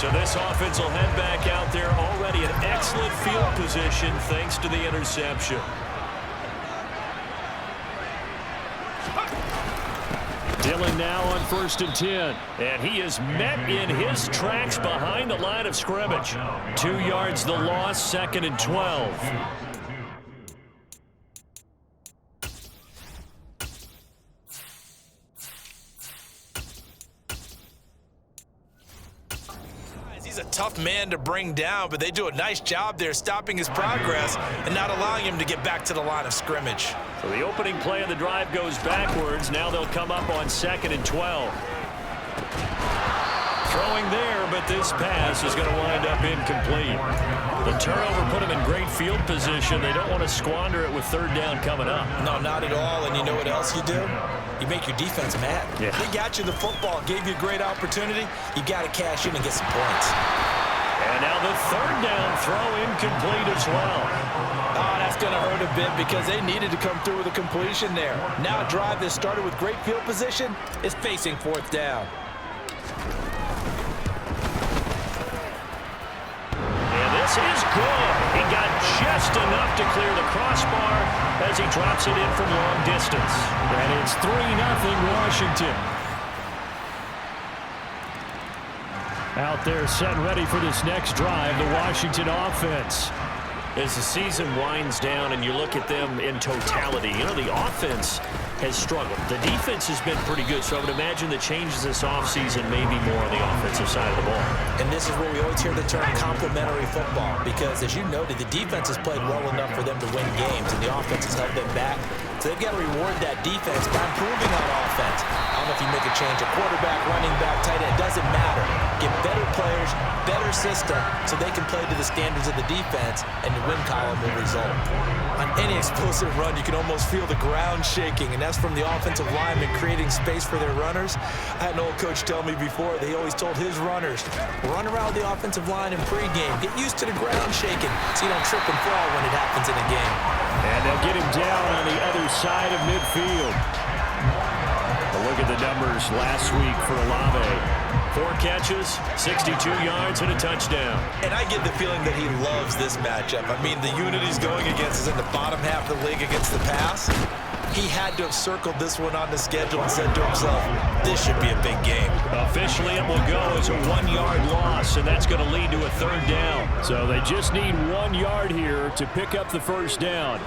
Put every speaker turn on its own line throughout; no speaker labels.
So this offense will head back out there, already in excellent field position thanks to the interception. Dillon now on 1st and 10. And he is met in his tracks behind the line of scrimmage. 2 yards the loss, 2nd and 12.
He's a tough man to bring down, but they do a nice job there stopping his progress and not allowing him to get back to the line of scrimmage.
So the opening play of the drive goes backwards. Now they'll come up on 2nd and 12. Throwing there, but this pass is going to wind up incomplete. The turnover put them in great field position. They don't want to squander it with 3rd down coming up.
No, not at all. And you know what else you do? You make your defense mad.
Yeah.
They got you the football, gave you a great opportunity. You got to cash in and get some points.
And now the 3rd down throw incomplete as well.
Oh, that's going to hurt a bit because they needed to come through with a completion there. Now a drive that started with great field position is facing 4th down.
This is good. He got just enough to clear the crossbar as he drops it in from long distance. And it's 3-0 Washington. Out there set and ready for this next drive, the Washington offense. As the season winds down and you look at them in totality, you know, the offense has struggled. The defense has been pretty good, so I would imagine the changes this offseason may be more on the offensive side of the ball.
And this is where we always hear the term complementary football, because as you noted, the defense has played well enough for them to win games, and the offense has held them back. So they've got to reward that defense by improving on offense. I don't know if you make a change, a quarterback, running back, tight end, it doesn't matter. Get better players, better system, so they can play to the standards of the defense, and the win column will result. On any explosive run, you can almost feel the ground shaking, and that's from the offensive linemen creating space for their runners. I had an old coach tell me before, they always told his runners, run around the offensive line in pregame. Get used to the ground shaking so you don't trip and fall when it happens in a game.
And they'll get him down on the other side of midfield. A look at the numbers last week for Olave. 4 catches, 62 yards, and a touchdown.
And I get the feeling that he loves this matchup. I mean, the unit he's going against is in the bottom half of the league against the pass. He had to have circled this one on the schedule and said to himself, this should be a big game.
Officially, it will go as a 1-yard loss, and that's going to lead to a 3rd down. So they just need 1 yard here to pick up the 1st down.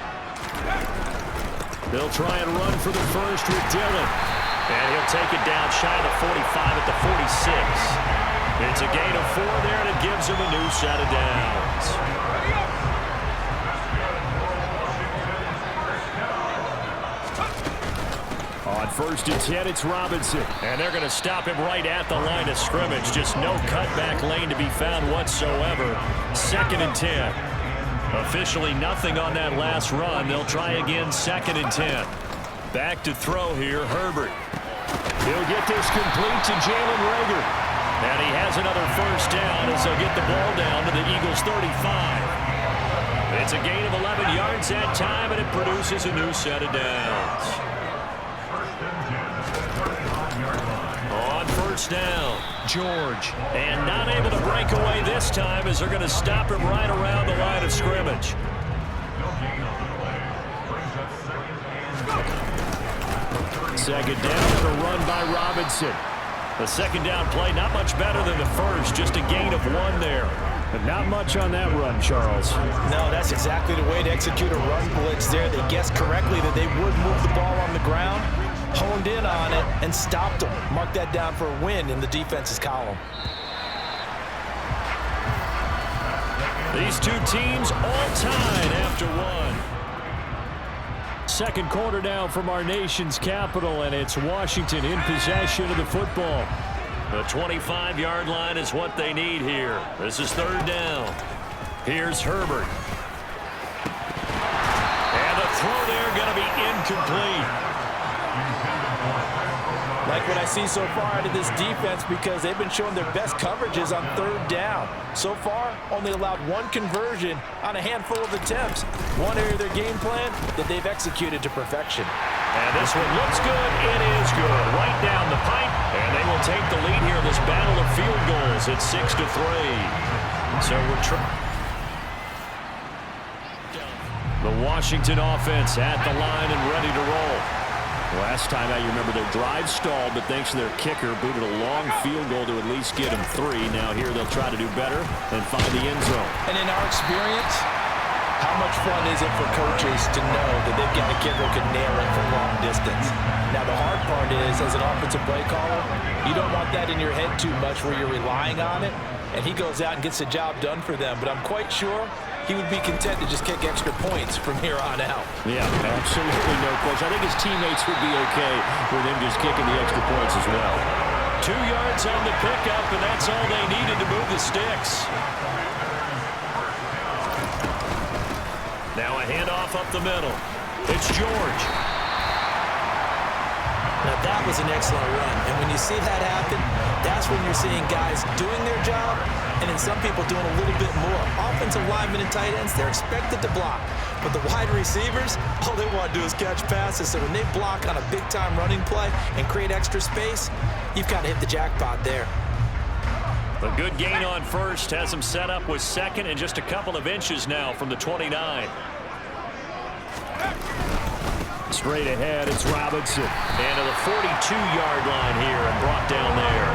They'll try and run for the first with Dillon. And he'll take it down shy of the 45 at the 46. It's a gain of 4 there, and it gives him a new set of downs. On 1st and 10, it's Robinson. And they're going to him right at the line of scrimmage. Just no cutback lane to be found whatsoever. 2nd and 10. Officially nothing on that last run. They'll try again, 2nd and 10. Back to throw here, Herbert. He'll get this complete to Jalen Reagor. And he has another 1st down as they'll get the ball down to the Eagles' 35. It's a gain of 11 yards that time, and it produces a new set of downs. On 1st down, George. And not able to break away this time as they're going to stop him right around the line of scrimmage. Second down and a run by Robinson. The 2nd down play, not much better than the first, just a gain of 1 there. But not much on that run, Charles.
No, that's exactly the way to execute a run blitz there. They guessed correctly that they would move the ball on the ground, honed in on it, and stopped them. Mark that down for a win in the defense's column.
These two teams all tied after 1. Second quarter now from our nation's capital, and it's Washington in possession of the football. The 25-yard line is what they need here. This is 3rd down. Here's Herbert. And the throw there going to be incomplete.
Like what I see so far out of this defense, because they've been showing their best coverages on 3rd down. So far, only allowed 1 conversion on a handful of attempts. One area of their game plan that they've executed to perfection.
And this one looks good. It is good. Right down the pipe. And they will take the lead here in this battle of field goals. Eagles at 6-3. So the Washington offense at the line and ready to roll. Last time out, you remember their drive stalled, but thanks to their kicker, booted a long field goal to at least get them 3. Now here they'll try to do better and find the end zone.
And in our experience, how much fun is it for coaches to know that they've got a kicker who can nail it from long distance? Now the hard part is, as an offensive play caller, you don't want that in your head too much where you're relying on it, and he goes out and gets the job done for them. But I'm quite sure he would be content to just kick extra points from here on out.
Yeah, absolutely no question. I think his teammates would be okay with him just kicking the extra points as well. 2 yards on the pickup, and that's all they needed to move the sticks. Now a handoff up the middle. It's George.
Now that was an excellent run, and when you see that happen, that's when you're seeing guys doing their job, and then some people doing a little bit more. Offensive linemen and tight ends, they're expected to block. But the wide receivers, all they want to do is catch passes. So when they block on a big-time running play and create extra space, you've got to hit the jackpot there.
A good gain on first has him set up with second and just a couple of inches now from the 29. Straight ahead, it's Robinson. And to the 42-yard line here and brought down there.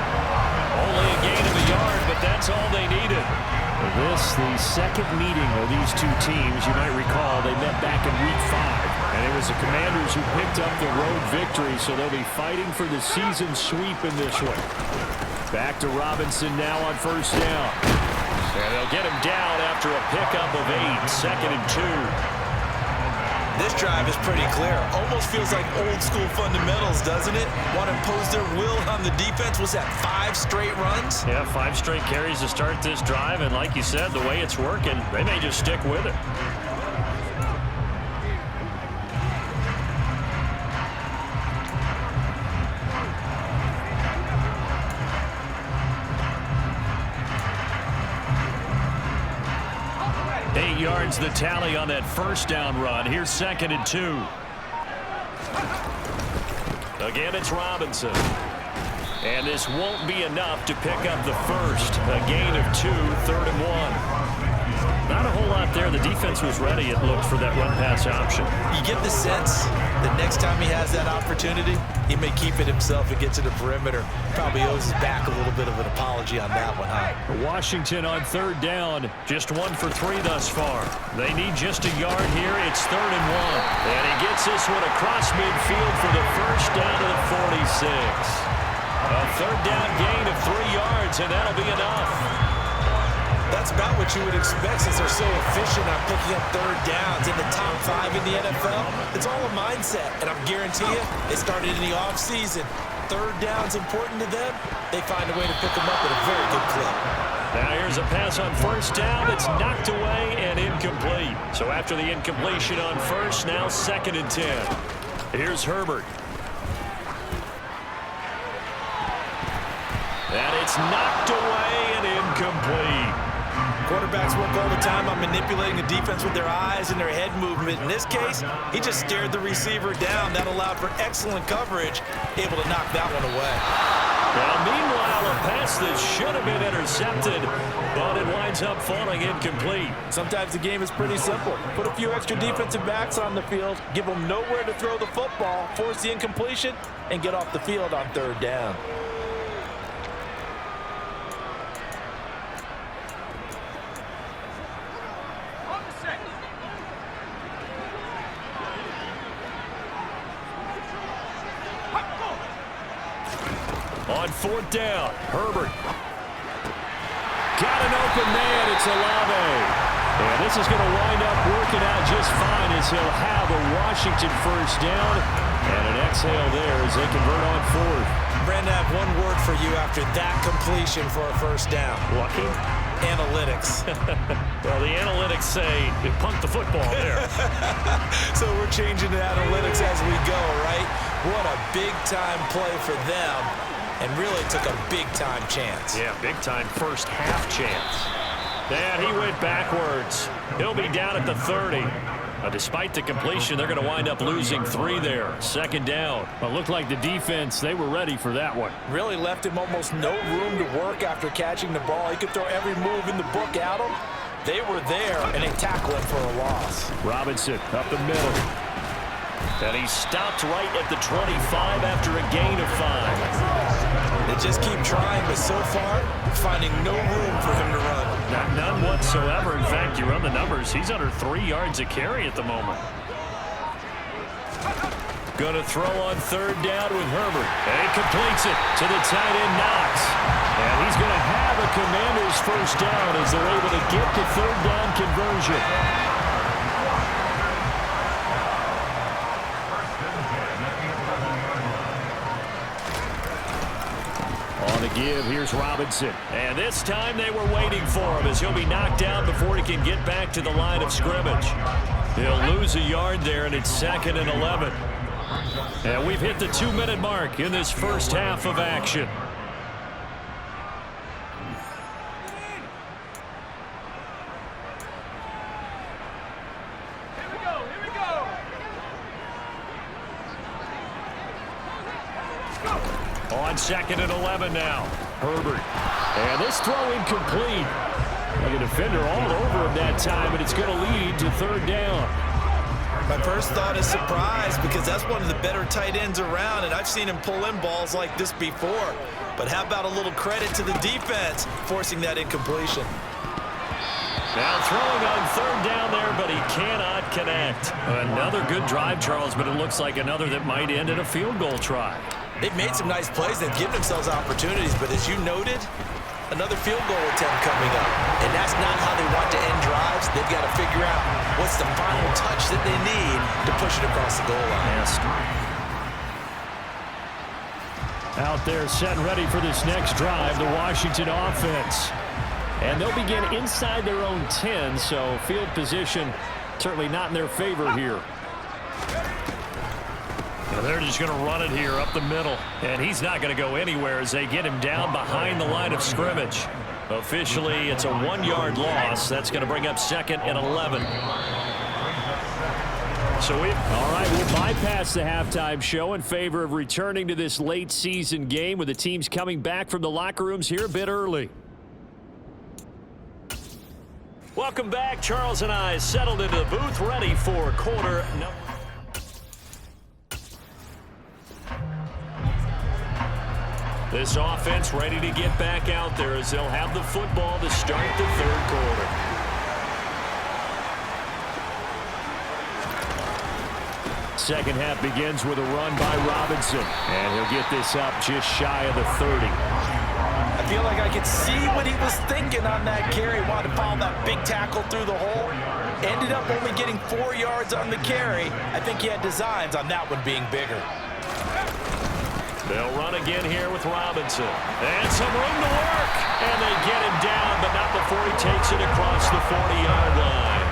Only a gain of a yard, but that's all they needed. This, the second meeting of these two teams. You might recall they met back in Week 5. And it was the Commanders who picked up the road victory, so they'll be fighting for the season sweep in this one. Back to Robinson now on first down. And they'll get him down after a pickup of 8, 2nd and 2.
This drive is pretty clear. Almost feels like old-school fundamentals, doesn't it? Want to impose their will on the defense. Was that 5 straight runs?
Yeah, 5 straight carries to start this drive, and like you said, the way it's working, they may just stick with it. Yards the tally on that first down run. Here's 2nd and 2. Again, it's Robinson. And this won't be enough to pick up the first. A gain of 2, 3rd and 1. Not a whole lot there. The defense was ready, it looked, for that run-pass option.
You get the sense that next time he has that opportunity, he may keep it himself and get to the perimeter. Probably owes his back a little bit of an apology on that one, huh?
Washington on 3rd down. Just 1 for 3 thus far. They need just a yard here. It's 3rd and 1. And he gets this one across midfield for the first down to the 46. A 3rd down gain of 3 yards, and that'll be enough.
That's about what you would expect since they're so efficient on picking up 3rd downs in the top 5 in the NFL. It's all a mindset, and I'm guarantee you it started in the offseason. 3rd down's important to them. They find a way to pick them up at a very good clip.
Now here's a pass on first down that's knocked away and incomplete. So after the incompletion on first, now 2nd and 10. Here's Herbert. And it's knocked away and incomplete.
Quarterbacks work all the time on manipulating the defense with their eyes and their head movement. In this case, he just stared the receiver down. That allowed for excellent coverage, able to knock that one away.
Now, meanwhile, a pass that should have been intercepted, but it winds up falling incomplete.
Sometimes the game is pretty simple. Put a few extra defensive backs on the field, give them nowhere to throw the football, force the incompletion, and get off the field on 3rd down.
On 4th down, Herbert. Got an open man, it's Olave. And this is going to wind up working out just fine as he'll have a Washington first down. And an exhale there as they convert on 4th.
Brandon, I have one word for you after that completion for a first down.
Lucky?
Analytics.
Well, the analytics say they punked the football there.
So we're changing to analytics as we go, right? What a big-time play for them. And really took a big-time chance.
Yeah, big-time first half chance. And he went backwards. He'll be down at the 30. Despite the completion, they're going to wind up losing 3 there. Second down.
Well, it looked like the defense, they were ready for that one.
Really left him almost no room to work after catching the ball. He could throw every move in the book at him. They were there, and they tackle him for a loss.
Robinson up the middle. And he stopped right at the 25 after a gain of 5.
They just keep trying, but so far, finding no room for him to run.
None whatsoever. In fact, you run the numbers. He's under 3 yards a carry at the moment. Going to throw on third down with Herbert. And he completes it to the tight end, Knox. And he's going to have a Commanders first down as they're able to get the third down conversion. On the give, here's Robinson. And this time they were waiting for him as he'll be knocked down before he can get back to the line of scrimmage. He'll lose a yard there, and it's 2nd and 11. And we've hit the 2-minute mark in this first half of action. On 2nd and 11 now. Herbert. And this throw incomplete. Like a defender all over him that time, and it's going to lead to third down.
My first thought is surprise because that's one of the better tight ends around, and I've seen him pull in balls like this before. But how about a little credit to the defense forcing that incompletion?
Now throwing on third down there, but he cannot connect. Another good drive, Charles, but it looks like another that might end in a field goal try.
They've made some nice plays. They've given themselves opportunities, but as you noted, another field goal attempt coming up. And that's not how they want to end drives. They've got to figure out what's the final touch that they need to push it across the goal line.
Yes. Out there set and ready for this next drive, the Washington offense. And they'll begin inside their own 10, so field position certainly not in their favor here. And they're just going to run it here up the middle. And he's not going to go anywhere as they get him down behind the line of scrimmage. Officially, it's a 1-yard loss. That's going to bring up 2nd and 11. So all right, we'll bypass the halftime show in favor of returning to this late season game with the teams coming back from the locker rooms here a bit early. Welcome back. Charles and I settled into the booth ready for quarter number. This offense ready to get back out there as they'll have the football to start the third quarter. Second half begins with a run by Robinson. And he'll get this up just shy of the 30.
I feel like I could see what he was thinking on that carry. Wanted to follow that big tackle through the hole. Ended up only getting 4 yards on the carry. I think he had designs on that one being bigger.
They'll run again here with Robinson. And some room to work. And they get him down, but not before he takes it across the 40-yard line.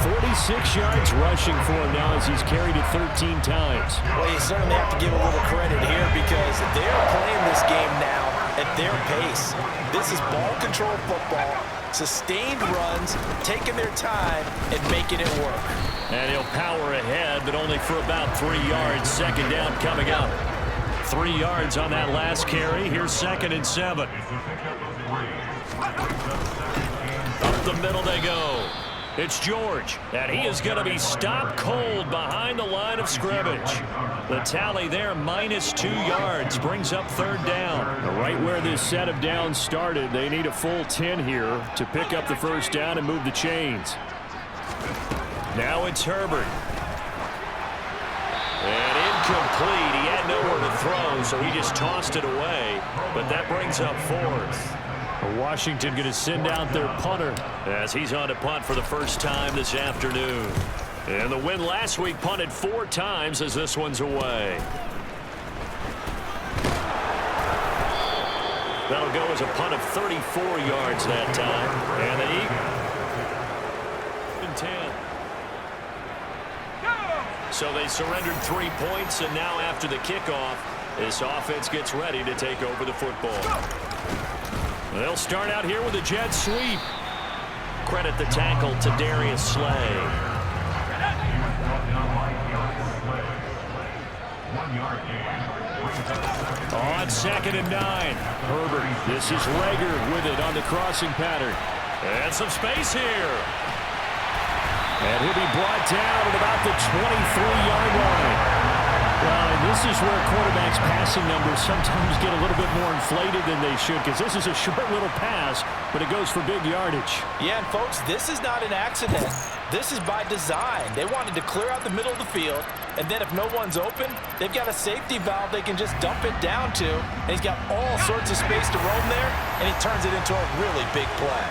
46 yards rushing for him now as he's carried it 13 times.
Well, you certainly have to give a little credit here because they're playing this game now at their pace. This is ball control football, sustained runs, taking their time, and making it work.
And he'll power ahead, but only for about 3 yards. Second down coming up. 3 yards on that last carry. Here's 2nd and 7. Up the middle they go. It's George, and he is going to be stopped cold behind the line of scrimmage. The tally there, -2 yards, brings up third down.
Right where this set of downs started, they need a full 10 here to pick up the first down and move the chains.
Now it's Herbert. And incomplete. He had nowhere to throw, so he just tossed it away. But that brings up 4th.
Washington going to send out their punter
as he's on to punt for the first time this afternoon. And the win last week punted 4 times as this one's away. That'll go as a punt of 34 yards that time. And the Eagles 10. So they surrendered 3 points, and now after the kickoff, this offense gets ready to take over the football. They'll start out here with a jet sweep. Credit the tackle to Darius Slay.
On 2nd and 9. Herbert. This is Reagor with it on the crossing pattern.
And some space here.
And he'll be brought down at about the 23-yard line. Well, and this is where quarterbacks' passing numbers sometimes get a little bit more inflated than they should, because this is a short little pass, but it goes for big yardage.
Yeah, and folks, this is not an accident. This is by design. They wanted to clear out the middle of the field, and then if no one's open, they've got a safety valve they can just dump it down to, and he's got all sorts of space to roam there, and he turns it into a really big play.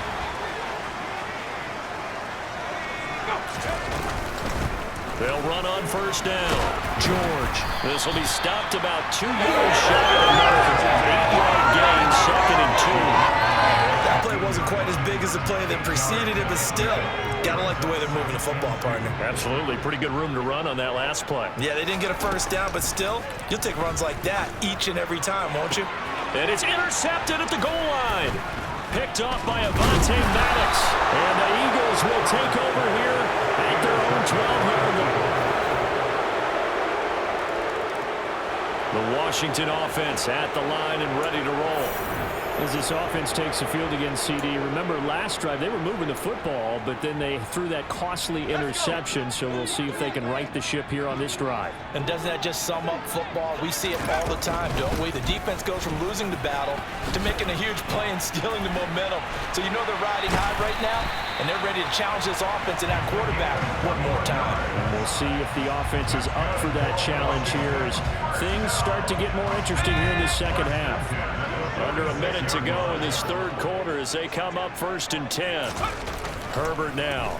They'll run on first down.
George.
This will be stopped about 2 yards shy of another 8-yard gain, 2nd and 2.
That play wasn't quite as big as the play that preceded it, but still, gotta like the way they're moving the football, partner.
Absolutely. Pretty good room to run on that last play.
Yeah, they didn't get a first down, but still, you'll take runs like that each and every time, won't you?
And it's intercepted at the goal line. Picked off by Avonte Maddox. And the Eagles will take over here at their own 12-yard line. The Washington offense at the line and ready to roll.
As this offense takes the field against CD, remember last drive they were moving the football, but then they threw that costly interception, so we'll see if they can right the ship here on this drive.
And doesn't that just sum up football? We see it all the time, don't we? The defense goes from losing the battle to making a huge play and stealing the momentum. So you know they're riding high right now, and they're ready to challenge this offense and that quarterback one more time.
And we'll see if the offense is up for that challenge here as things start to get more interesting here in the second half.
Under a minute to go in this third quarter as they come up 1st and 10. Herbert now.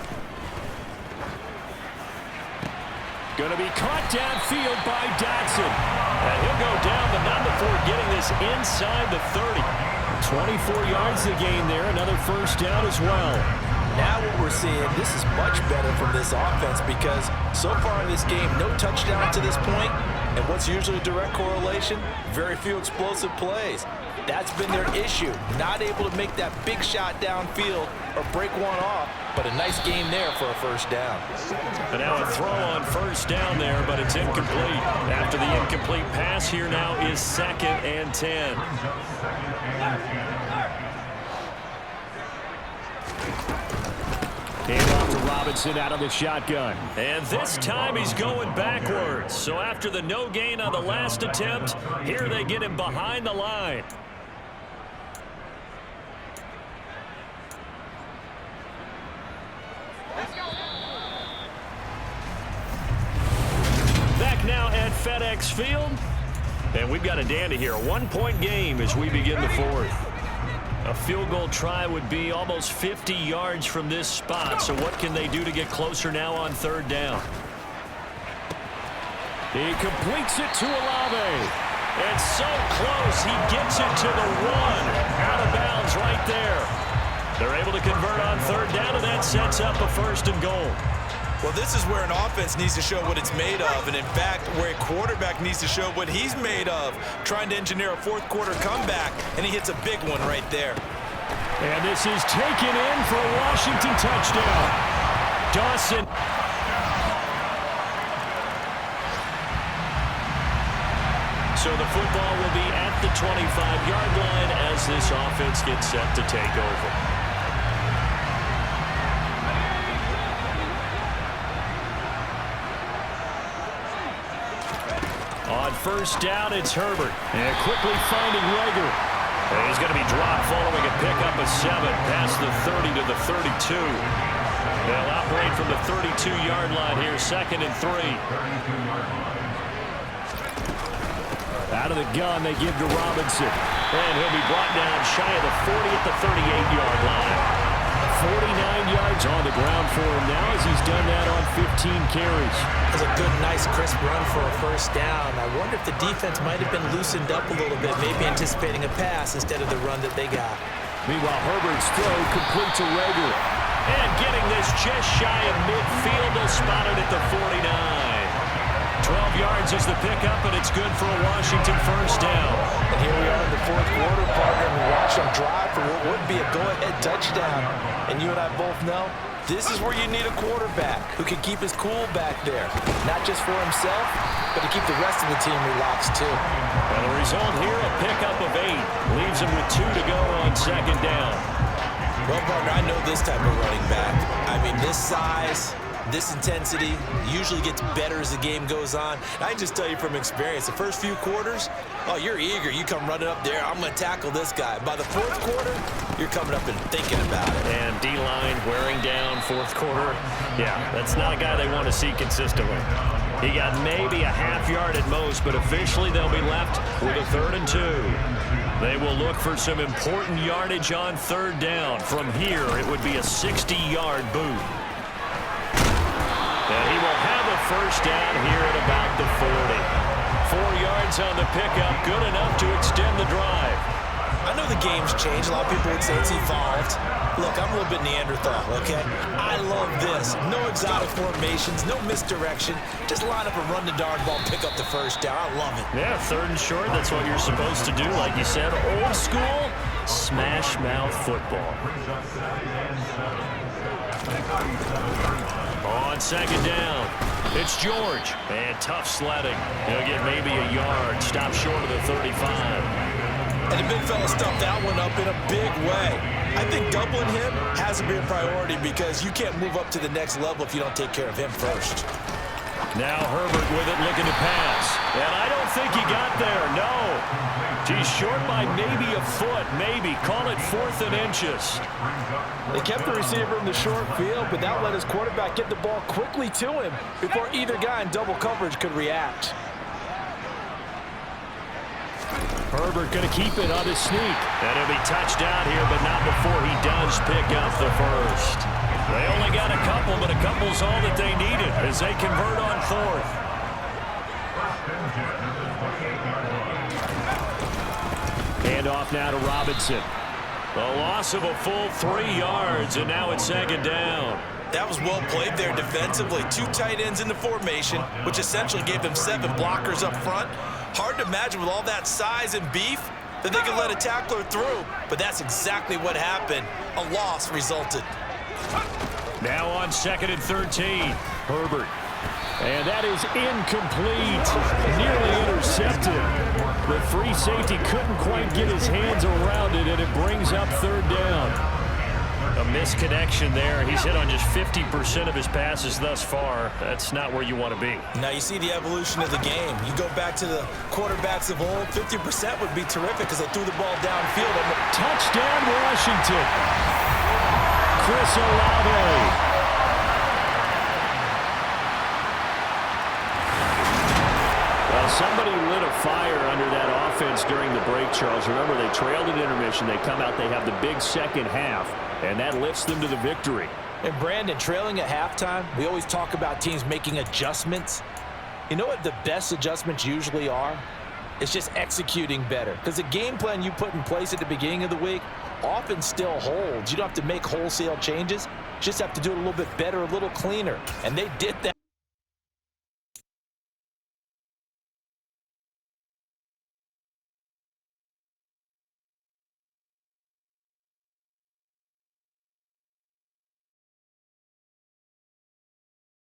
Going to be caught downfield by Dotson. And he'll go down, but not before getting this inside the 30.
24 yards to gain there. Another first down as well.
Now what we're seeing, this is much better from this offense because so far in this game, no touchdown to this point. And what's usually a direct correlation? Very few explosive plays. That's been their issue. Not able to make that big shot downfield or break one off, but a nice game there for a first down.
And now a throw on first down there, but it's incomplete. After the incomplete pass, here now is 2nd and 10.
Hand off to Robinson out of the shotgun.
And this time he's going backwards. So after the no gain on the last attempt, here they get him behind the line. Back now at FedEx Field. And we've got a dandy here. A 1-point game as we begin the fourth. A field goal try would be almost 50 yards from this spot. So what can they do to get closer now on third down?
He completes it to Olave.
And so close, he gets it to the 1. Out of bounds right there. They're able to convert on third down, and that sets up a 1st and goal.
Well, this is where an offense needs to show what it's made of, and in fact, where a quarterback needs to show what he's made of, trying to engineer a fourth quarter comeback, and he hits a big one right there.
And this is taken in for a Washington touchdown. Dawson.
So the football will be at the 25-yard line as this offense gets set to take over. On first down, it's Herbert.
And quickly finding Reagor.
And he's going to be dropped following a pickup of 7 past the 30 to the 32. They'll operate from the 32-yard line here, 2nd and 3.
Out of the gun, they give to Robinson.
And he'll be brought down shy of the 40 at the 38-yard line.
49 yards on the ground for him now as he's done that on 15 carries.
That's a good, nice, crisp run for a first down. I wonder if the defense might have been loosened up a little bit, maybe anticipating a pass instead of the run that they got.
Meanwhile, Herbert's throw complete to Reagor.
And getting this just shy of midfield, they'll spot it at the 49. 12 yards is the pickup, and it's good for a Washington first down.
And here we are in the fourth quarter, partner, and we watch them drive for what would be a go-ahead touchdown. And you and I both know This is where you need a quarterback who can keep his cool back there. Not just for himself, but to keep the rest of the team relaxed too.
And the result here, a pickup of 8. Leaves him with 2 to go on second down.
Well, partner, I know this type of running back. I mean, this size, this intensity usually gets better as the game goes on. I can just tell you from experience, the first few quarters, oh, you're eager. You come running up there, I'm going to tackle this guy. By the fourth quarter, you're coming up and thinking about it.
And D-line wearing down fourth quarter. Yeah, that's not a guy they want to see consistently. He got maybe a half yard at most, but officially they'll be left with a 3rd and 2. They will look for some important yardage on 3rd down. From here, it would be a 60-yard boot. And he will have a first down here at about the 40. 4 yards on the pickup, good enough to extend the drive.
I know the game's changed. A lot of people would say it's evolved. Look, I'm a little bit Neanderthal, okay? I love this. No exotic formations, no misdirection. Just line up and run the darn ball, pick up the first down. I love it.
Yeah, 3rd and short, that's what you're supposed to do. Like you said, old school, smash mouth football. On second down, it's George. And tough sledding. He'll get maybe a yard. Stop short of the 35.
And the big fella stuffed that one up in a big way. I think doubling him has to be a priority because you can't move up to the next level if you don't take care of him first.
Now Herbert with it looking to pass. And I don't think he got there, no. He's short by maybe a foot, maybe. Call it 4th and inches.
They kept the receiver in the short field, but that let his quarterback get the ball quickly to him before either guy in double coverage could react.
Herbert going to keep it on his sneak. And he'll be touched out here, but not before he does pick up the first. They only got a couple, but a couple's all that they needed as they convert on 4th. Hand off now to Robinson. A loss of a full 3 yards, and now it's second down.
That was well played there defensively. 2 tight ends in the formation, which essentially gave them 7 blockers up front. Hard to imagine with all that size and beef that they could let a tackler through, but that's exactly what happened. A loss resulted.
Now on 2nd and 13, Herbert. And that is incomplete, nearly intercepted. The free safety couldn't quite get his hands around it, and it brings up 3rd down. A misconnection there. He's hit on just 50% of his passes thus far. That's not where you want to be.
Now you see the evolution of the game. You go back to the quarterbacks of old, 50% would be terrific because they threw the ball downfield.
Touchdown, Washington. Chris Olave. Well, somebody lit a fire under that offense during the break, Charles. Remember, they trailed at intermission. They come out, they have the big second half, and that lifts them to the victory.
And Brandon, trailing at halftime, we always talk about teams making adjustments. You know what the best adjustments usually are? It's just executing better. Because the game plan you put in place at the beginning of the week often still holds. You don't have to make wholesale changes. You just have to do it a little bit better, a little cleaner. And they did that.